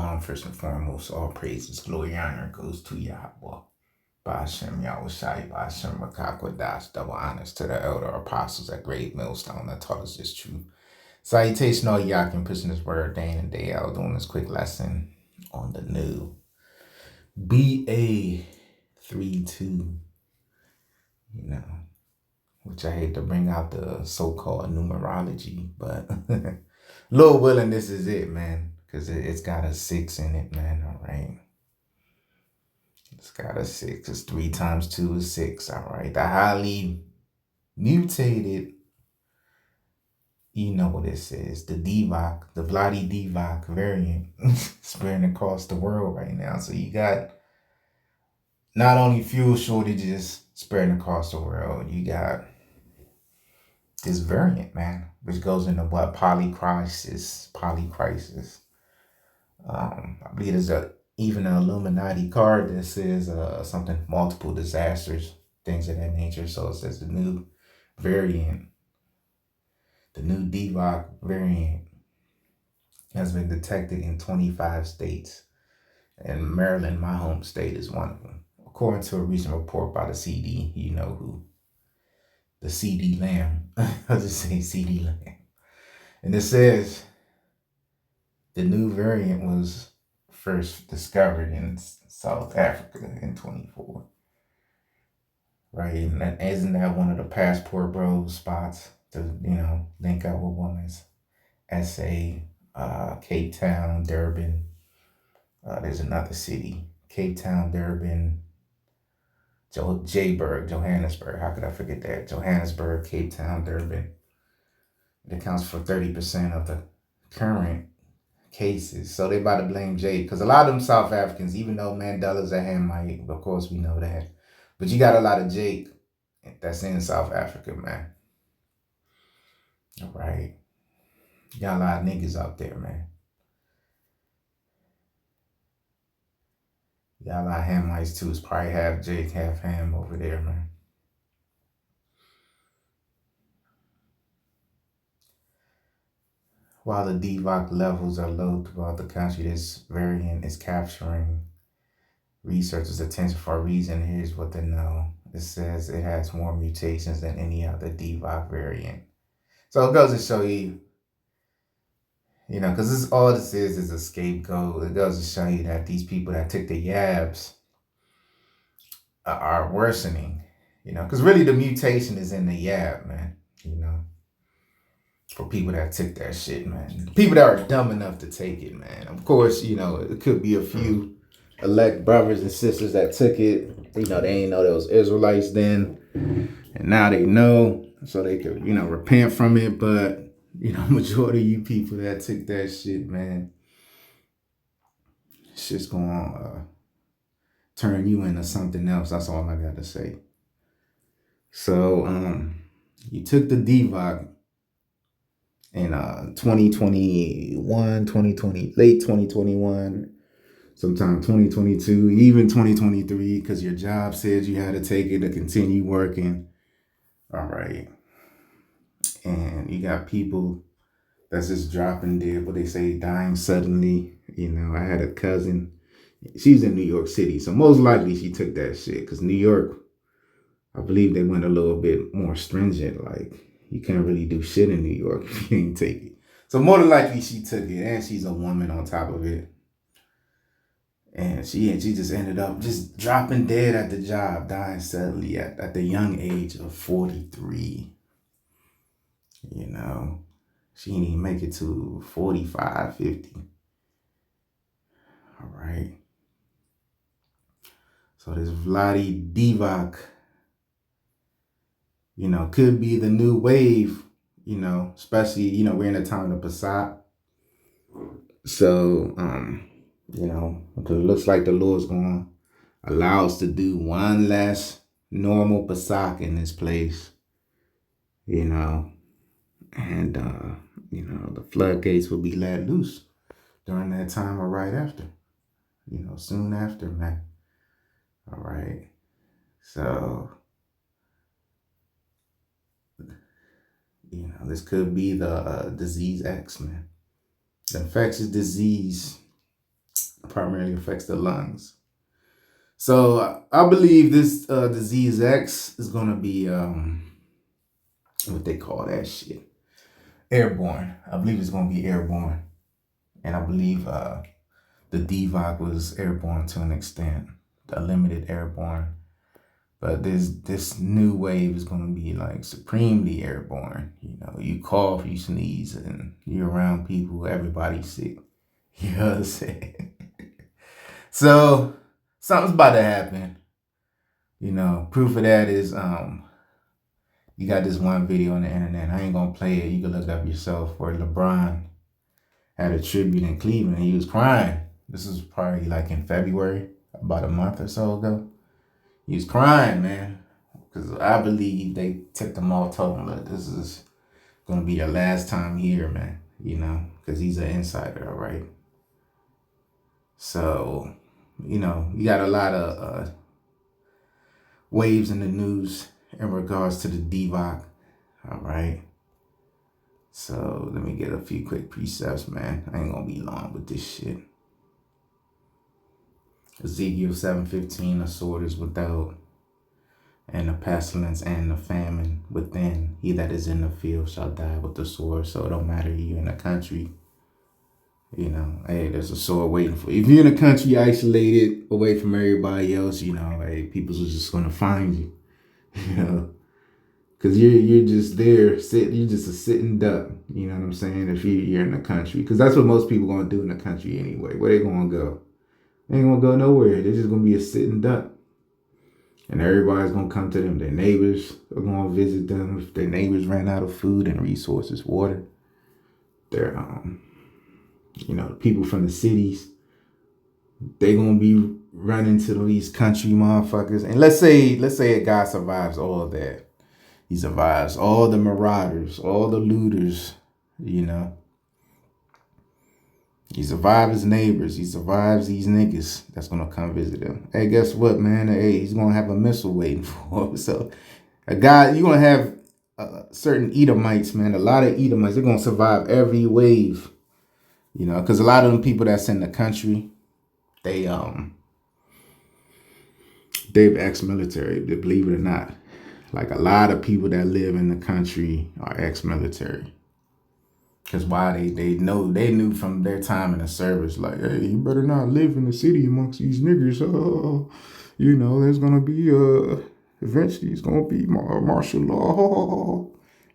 Shalom, first and foremost, all praises, glory, honor goes to Yahweh. Ba'ashem Yahushai, Ba'ashem Rakakwadash, double honors to the elder apostles at Great Millstone that taught us this truth. Salutation, all Yakin pushing this word day in and day out, doing this quick lesson on the new BA 32, which I hate to bring out the so-called numerology, but Lord willing, this is it, man. Because it's got a 6 in it, man. All right. It's got a 6. It's 3 times 2 is 6. All right. The highly mutated, you know what this is. The Divoc, the Vlade Divoc variant spreading across the world right now. So you got not only fuel shortages spreading across the world, you got this variant, man, which goes into what? Polycrisis. I believe there's even an Illuminati card that says something, multiple disasters, things of that nature. So it says the new variant, the new Divoc variant has been detected in 25 states. And Maryland, my home state, is one of them. According to a recent report by the CD, you know who, the CD Lamb. I'll just say CD Lamb. And it says the new variant was first discovered in South Africa in 24. Right? And isn't that one of the passport bros spots to, link up with women's SA, Cape Town, Durban. There's another city, Cape Town, Durban, Johannesburg. How could I forget that? Johannesburg, Cape Town, Durban. It accounts for 30% of the current cases. So they about to blame Jade, because a lot of them South Africans, even though Mandela's a Hamite, of course we know that, but you got a lot of Jake that's in South Africa, man. All right, you got a lot of niggas out there, man. You got a lot of Hamites too. It's probably half Jake, half Ham over there, man. While the Divoc levels are low throughout the country, this variant is capturing researchers' attention for a reason. Here's what they know. It says it has more mutations than any other Divoc variant. So it goes to show you, because all this is a scapegoat. It goes to show you that these people that took the yabs are worsening, because really the mutation is in the yab, man, for people that took that shit, man. People that are dumb enough to take it, man. Of course, it could be a few elect brothers and sisters that took it. They ain't know there was Israelites then, and now they know, so they could, repent from it. But, majority of you people that took that shit, man, shit's gonna turn you into something else. That's all I got to say. So, you took the Divoc in 2021, 2020, late 2021, sometime 2022, even 2023, because your job said you had to take it to continue working. All right. And you got people that's just dropping dead, what they say, dying suddenly. I had a cousin. She's in New York City, so most likely she took that shit, because New York, I believe they went a little bit more stringent. Like, you can't really do shit in New York if you ain't take it. So more than likely she took it, and she's a woman on top of it. And she just ended up just dropping dead at the job, dying suddenly at the young age of 43. She didn't even make it to 45, 50. All right. So this Vlade Divoc, could be the new wave, especially, we're in a time of Passat. So, it looks like the Lord's going to allow us to do one last normal Pesach in this place, and, the floodgates will be let loose during that time or right after, soon after, man. All right. So, this could be the disease X, man. The infectious disease primarily affects the lungs. So I believe this disease X is gonna be what they call that shit, airborne. I believe it's gonna be airborne, and I believe the Divoc was airborne to an extent, a limited airborne. But this new wave is gonna be like supremely airborne. You know, you cough, you sneeze, and you're around people, everybody's sick. You know what I'm saying? So something's about to happen. You know, proof of that is you got this one video on the internet. I ain't gonna play it. You can look it up yourself. Where LeBron had a tribute in Cleveland. He was crying. This was probably like in February, about a month or so ago. He was crying, man, because I believe they tipped him off, told him that this is gonna be your last time here, man. You know, because he's an insider, all right. So, you know, you got a lot of waves in the news in regards to the Divoc, all right. So let me get a few quick precepts, man. I ain't gonna be long with this shit. Ezekiel 7:15, a sword is without, and the pestilence and the famine within. He that is in the field shall die with the sword. So it don't matter if you're in the country. You know, hey, there's a sword waiting for you. If you're in a country isolated, away from everybody else, you know, hey, people's just gonna find you. You know, because you're just there, you're just a sitting duck. You know what I'm saying? If you're in the country, because that's what most people gonna do in the country anyway. Where they gonna go? They ain't gonna go nowhere. They're just gonna be a sitting duck. And everybody's gonna come to them. Their neighbors are gonna visit them. If their neighbors ran out of food and resources, water, their you know, the people from the cities, they gonna be running to these country motherfuckers. And let's say a guy survives all of that. He survives all the marauders, all the looters, you know. He survives his neighbors. He survives these niggas that's gonna come visit him. Hey, guess what, man? Hey, he's gonna have a missile waiting for him. So, a guy, you're gonna have certain Edomites, man. A lot of Edomites. They're gonna survive every wave, you know, because a lot of them people that's in the country, they've ex-military. Believe it or not, like a lot of people that live in the country are ex-military. Because why they knew from their time in the service, like, hey, you better not live in the city amongst these niggers. You know, there's gonna be eventually it's gonna be martial law.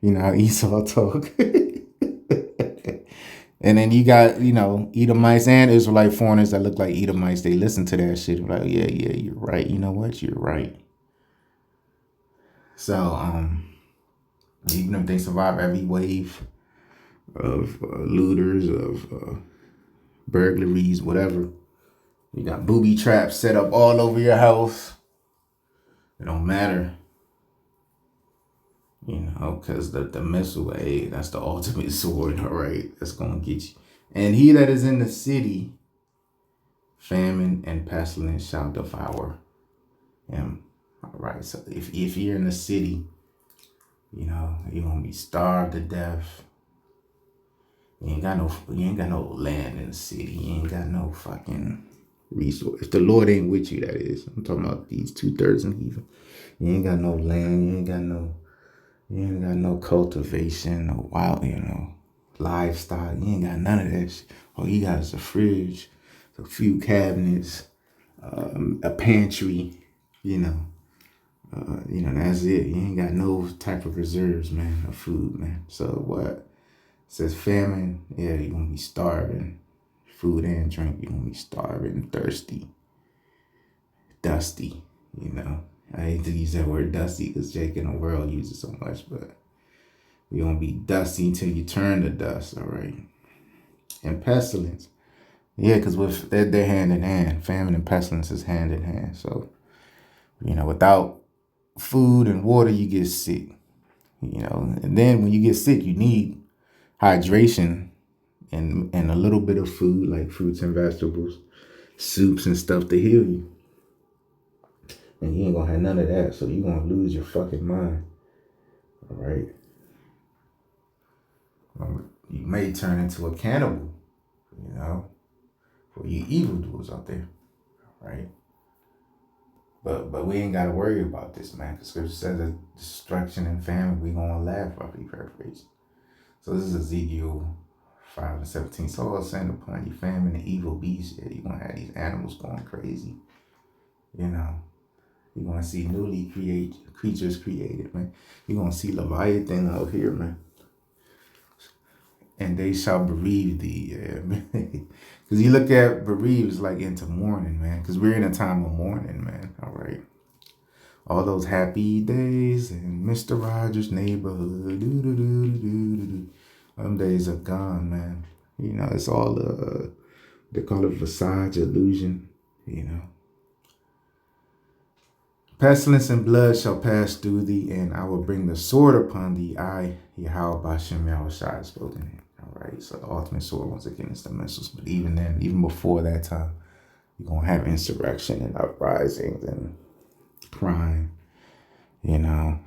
You know how Esau talk. And then you got, you know, Edomites and Israelite foreigners that look like Edomites. They listen to that shit. Like, yeah, you're right. You know what? You're right. So, even if they survive every wave of looters, of burglaries, whatever. You got booby traps set up all over your house. It don't matter. You know, because the missile, hey, that's the ultimate sword, all right? That's going to get you. And he that is in the city, famine and pestilence shall devour him. All right, so if you're in the city, you know, you're going to be starved to death. You ain't got no land in the city. You ain't got no fucking resource. If the Lord ain't with you, that is. I'm talking about these 2/3 and even. You ain't got no land. You ain't got no cultivation, no wild, you know, livestock. You ain't got none of that shit. All you got is a fridge, a few cabinets, a pantry, you know. That's it. You ain't got no type of reserves, man, of food, man. So what? It says famine, yeah, you're gonna be starving. Food and drink, you're gonna be starving, thirsty, dusty, you know. I hate to use that word dusty because Jake in the world uses it so much, but you're gonna be dusty until you turn to dust, all right? And pestilence. Yeah, because with they're hand in hand. Famine and pestilence is hand in hand. So, you know, without food and water, you get sick. You know, and then when you get sick, you need hydration and a little bit of food like fruits and vegetables, soups and stuff to heal you. And you ain't gonna have none of that, so you're gonna lose your fucking mind. All right. You may turn into a cannibal, you know, for you evildoers out there, right? But we ain't gotta worry about this, man. Because Scripture says that destruction and famine, we gonna laugh, roughly paraphrase. So this is Ezekiel 5:17. So I'll send upon you famine and evil beasts. Yeah, you're gonna have these animals going crazy. You know, you're gonna see newly created creatures created, man. You're gonna see Leviathan out here, man. And they shall bereave thee, yeah, man. Because you look at bereave is like into mourning, man. Because we're in a time of mourning, man. All right. All those happy days in Mr. Rogers' neighborhood. Them days are gone, man. You know, it's all they call it Versailles illusion, you know. Pestilence and blood shall pass through thee, and I will bring the sword upon thee. I, Yahweh Bashem Yahushua, spoken it. All right, so the ultimate sword once again is the missiles. But even then, even before that time, you're going to have insurrection and uprisings and crime, you know.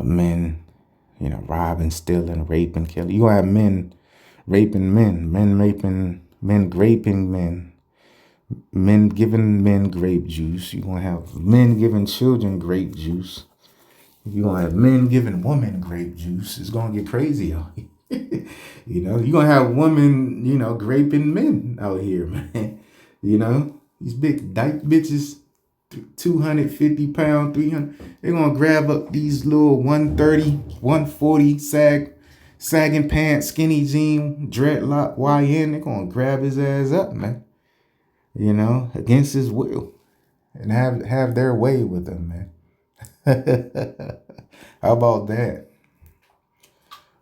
Men, you know, robbing, stealing, raping, killing. You're going to have men raping men, men raping, men graping men, men giving men grape juice. You're going to have men giving children grape juice. You're going to have men giving women grape juice. It's going to get crazy out here. You know, you're going to have women, you know, graping men out here, man. You know, these big dyke bitches, 250 pound, 300. They're going to grab up these little 130, 140 sagging pants, skinny jean, dreadlock YN. They're going to grab his ass up, man. You know, against his will. And have their way with him, man. How about that?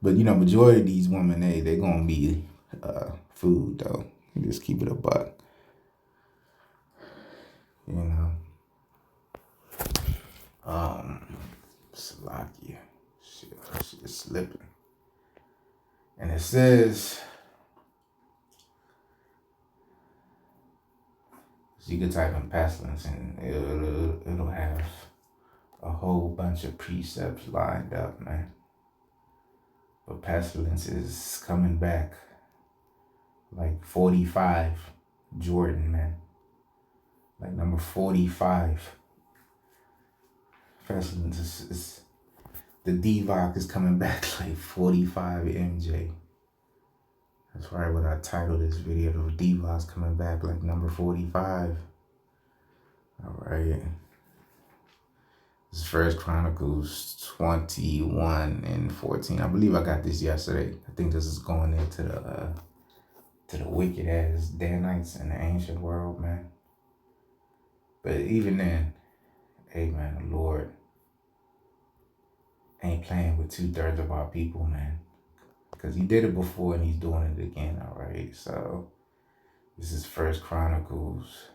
But, you know, majority of these women, they're going to be food, though. You just keep it a buck. You know. Salakia. Shit is slipping. And it says, so you can type in pestilence and it'll have a whole bunch of precepts lined up, man. But pestilence is coming back like 45 Jordan, man. Like number 45. Pestilence is the Divoc is coming back like 45 MJ. That's right, what I titled this video. The Divoc's coming back like number 45. All right. This is First Chronicles 21:14. I believe I got this yesterday. I think this is going into the wicked ass Danites in the ancient world, man. But even then, hey man, the Lord ain't playing with 2/3 of our people, man. Because he did it before and he's doing it again, all right? So this is First Chronicles,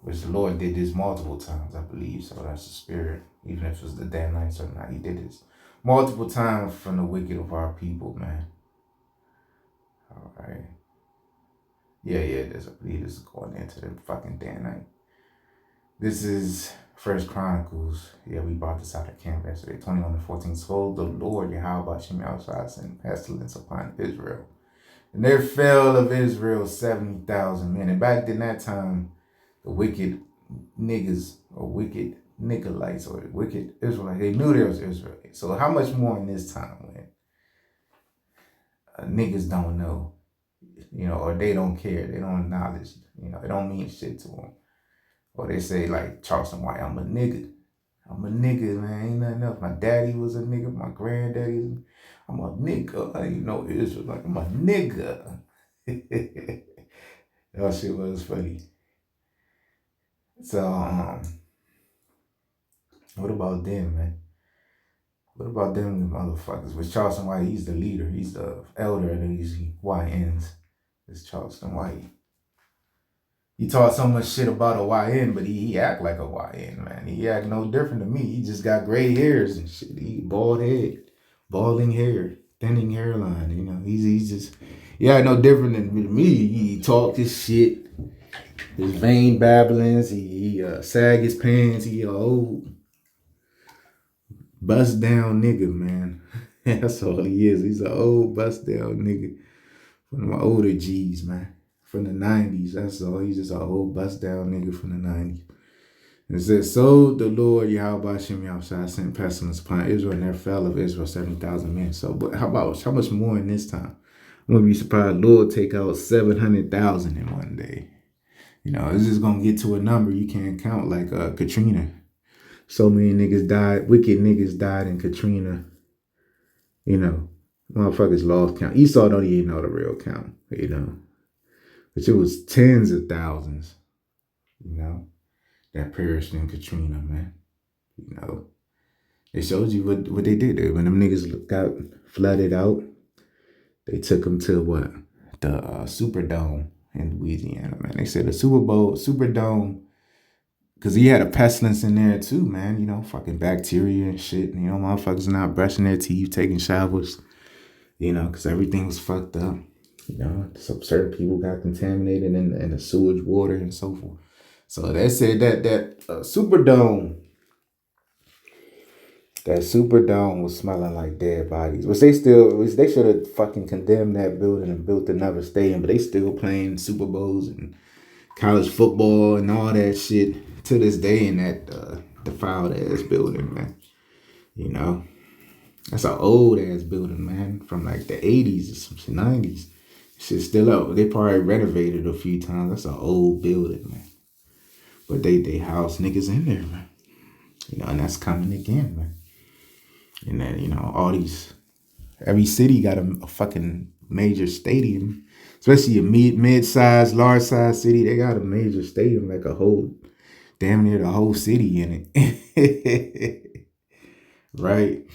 which the Lord did this multiple times, I believe. So that's the spirit. Even if it was the Danites or not, he did this multiple times from the wicked of our people, man. All right. Yeah, I believe this is going into the fucking Danite. This is First Chronicles. Yeah, we brought this out of camp yesterday. 21:14. So the Lord Yahweh Shem Yahushua sent pestilence upon Israel. And there fell of Israel 70,000 men. And back in that time, the wicked niggas or wicked Nicolaites or wicked Israelites, they knew there was Israelites. So how much more in this time when niggas don't know, you know, or they don't care, they don't acknowledge, you know, it don't mean shit to them. Or they say like Charleston White, I'm a nigga, man, ain't nothing else. My daddy was a nigga, my granddaddy, I'm a nigga, I ain't no Israelite, I'm a nigga. That shit was funny. So, what about them, man? What about them motherfuckers? With Charleston White, he's the leader. He's the elder of these YNs. It's Charleston White. He taught so much shit about a YN, but he act like a YN, man. He act no different to me. He just got gray hairs and shit. He bald head, balding hair, thinning hairline, you know. He's just, he act no different than me. He talk his shit. His vain babblings, he sag his pants, he old bust down nigga, man. That's all he is. He's an old bust down nigga. One of my older G's, man. From the 90s. That's all. He's just an old bust down nigga from the 90s. It says, so the Lord Yahweh Shem Yahushua sent pestilence upon Israel, and there fell of Israel 70,000 men. So, but how much more in this time? I'm gonna be surprised Lord take out 700,000 in one day. You know, it's just gonna get to a number you can't count, like Katrina. So many niggas died, wicked niggas died in Katrina. You know, motherfuckers lost count. Esau don't even know the real count, you know. But it was tens of thousands, you know, that perished in Katrina, man. You know, it shows you what they did. When them niggas got flooded out, they took them to what? The Superdome in Louisiana, man. They said the Superdome, because he had a pestilence in there too, man. You know, fucking bacteria and shit. You know, motherfuckers not brushing their teeth, taking showers, you know, because everything was fucked up. You know, some certain people got contaminated in the sewage water and so forth. So they said that Superdome, that Superdome was smelling like dead bodies. Which they should have fucking condemned that building and built another stadium, but they still playing Super Bowls and college football and all that shit to this day in that defiled ass building, man. You know, that's an old ass building, man, from like the 80s or some 90s. Shit's still up. They probably renovated a few times. That's an old building, man. But they house niggas in there, man. You know, and that's coming again, man. And then, you know, every city got a fucking major stadium, especially a mid-sized, large-sized city. They got a major stadium, like damn near the whole city in it. Right?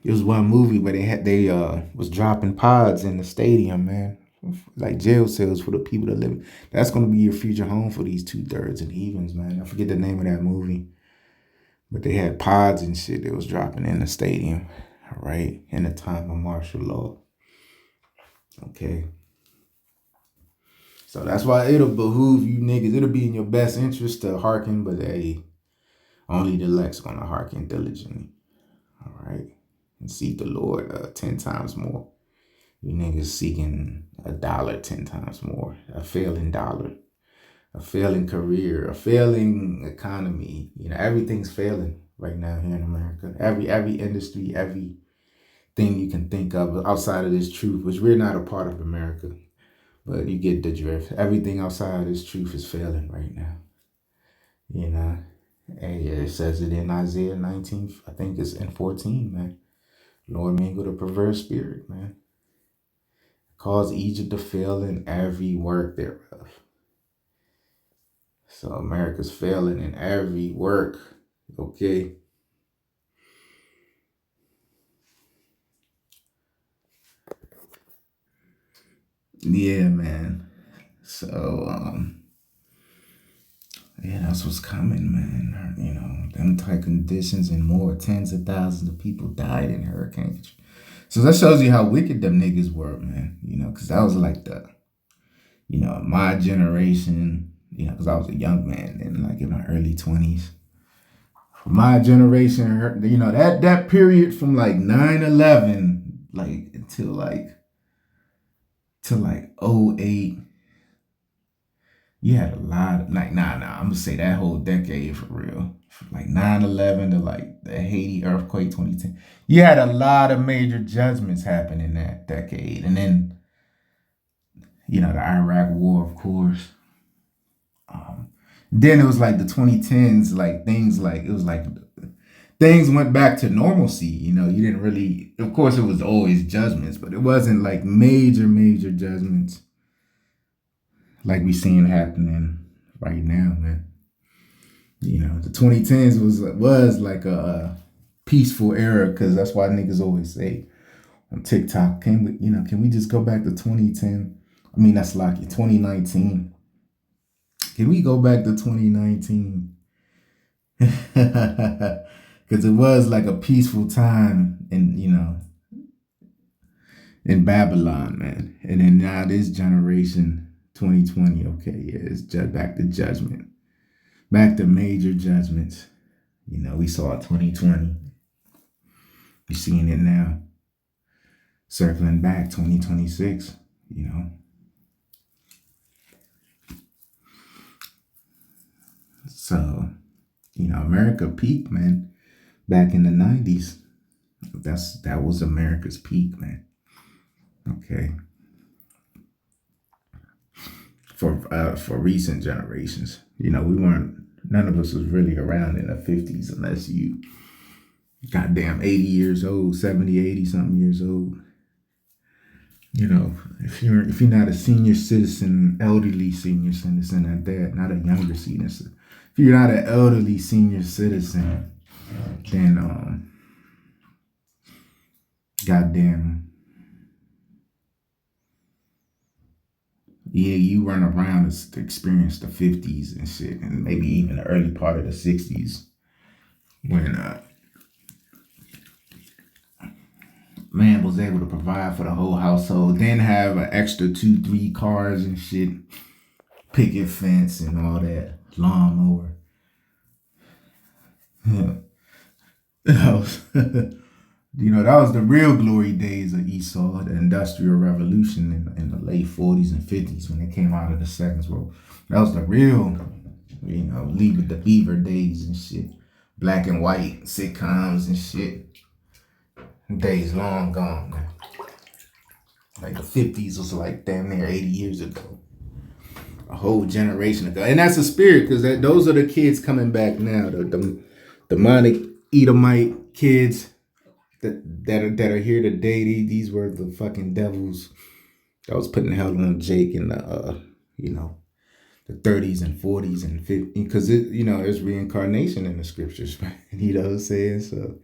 It was one movie where they was dropping pods in the stadium, man. Like jail cells for the people that live. That's gonna be your future home for these 2/3 and heathens, man. I forget the name of that movie. But they had pods and shit that was dropping in the stadium, right? In the time of martial law. Okay. So that's why it'll behoove you niggas. It'll be in your best interest to hearken, but hey, only the elect's gonna hearken diligently. All right. And seek the Lord 10 times more. You niggas seeking $1 10 times more. A failing dollar. A failing career, a failing economy. You know, everything's failing right now here in America. Every industry, everything you can think of outside of this truth, which we're not a part of America, but you get the drift. Everything outside of this truth is failing right now. You know, and it says it in Isaiah 19, I think it's in 14, man. Lord mingle the perverse spirit, man. Cause Egypt to fail in every work thereof. So America's failing in every work, okay? Yeah, man. So, yeah, that's what's coming, man. You know, them type conditions and more. Tens of thousands of people died in hurricanes. So that shows you how wicked them niggas were, man. You know, because that was like my generation, you know, because I was a young man then, like in my early 20s. For my generation, you know, that period from like 9/11, like until '08, you had a lot of, like, I'm gonna say that whole decade for real. From like 9/11 to like the Haiti earthquake 2010. You had a lot of major judgments happen in that decade. And then, you know, the Iraq war, of course. Then it was like the 2010s, like things like, it was like things went back to normalcy. You know, you didn't really, of course, it was always judgments, but it wasn't like major judgments like we seeing happening right now, man. You know, the 2010s was like a peaceful era, because that's why niggas always say on TikTok, can we just go back to 2010? I mean, that's like 2019. Can we go back to 2019? Because it was like a peaceful time in Babylon, man. And then now this generation, 2020, okay, yeah, it's just back to judgment. Back to major judgments. You know, we saw 2020. We're seeing it now. circling back 2026, you know. So, America peaked, man, back in the 90s. That was America's peak, man. Okay. For recent generations. We weren't none of us was really around in the 50s unless you goddamn 80 years old, 70, 80 something years old. If you're not a senior citizen, elderly senior citizen at that, not a younger senior citizen. If you're not an elderly senior citizen, then goddamn, yeah, you run around to experience the 50s and shit, and maybe even the early part of the 60s when man was able to provide for the whole household, then have an extra 2, 3 cars and shit, picket fence and all that, lawnmower. Yeah. That was, that was the real glory days of Esau, the Industrial Revolution in the late 40s and 50s when they came out of the Second World. That was the real, Leave It to Beaver days and shit. Black and white sitcoms and shit. Days long gone, man. Like the 50s was like damn near 80 years ago. A whole generation ago. And that's a spirit, because those are the kids coming back now. The demonic Edomite kids that are here today. These were the fucking devils that was putting hell on Jake in the the 30s and 40s and 50s, because there's reincarnation in the scriptures, right? You know what I'm saying? So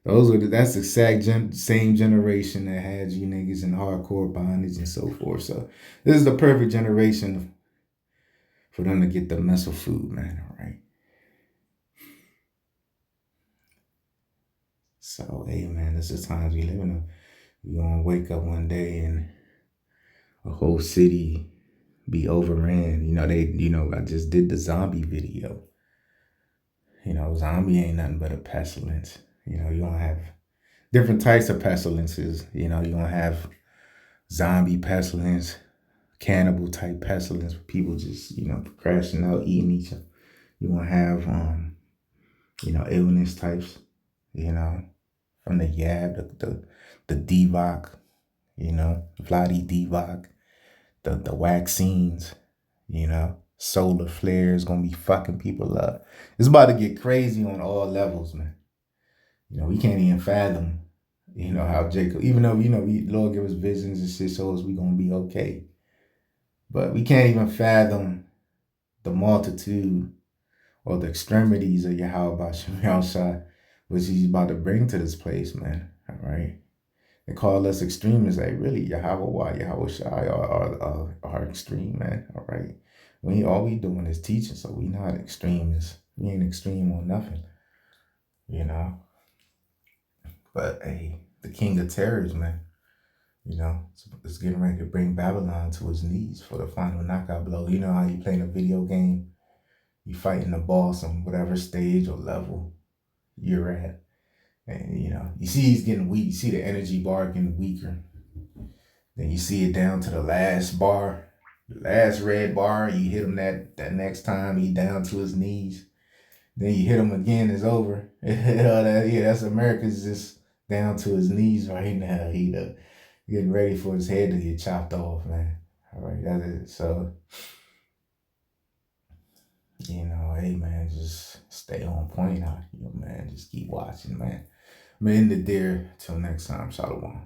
that's the exact same generation that had you niggas in hardcore bondage and so forth. So this is the perfect generation for them to get the missile food, man. All right. So hey, man, this is times we live in. You're gonna wake up one day and a whole city be overran. I just did the zombie video. Zombie ain't nothing but a pestilence. You don't have different types of pestilences. You're gonna have zombie pestilence, cannibal type pestilence, where people just, crashing out, eating each other. You gonna have illness types, from the Yab, the Divoc, Vlade Divoc, the vaccines, solar flares gonna be fucking people up. It's about to get crazy on all levels, man. We can't even fathom, how Jacob, even though, Lord give us visions and shit, shows we gonna be okay. But we can't even fathom the multitude or the extremities of Yahweh Shai, which he's about to bring to this place, man. All right. They call us extremists. Like, really, Yahweh Shai are extreme, man. All right. All we doing is teaching, so we not extremists. We ain't extreme on nothing, But hey, the king of terrors, man, it's getting ready to bring Babylon to his knees for the final knockout blow. You know how you play in a video game, you fighting the boss on whatever stage or level you're at. And, you see he's getting weak. You see the energy bar getting weaker. Then you see it down to the last bar, the last red bar. You hit him that next time, he down to his knees. Then you hit him again, it's over. That's America's just down to his knees right now. He getting ready for his head to get chopped off, man. All right, that is so. Hey, man, just stay on point out here, man. Just keep watching, man. I'm gonna end it there. Till next time, Shalom.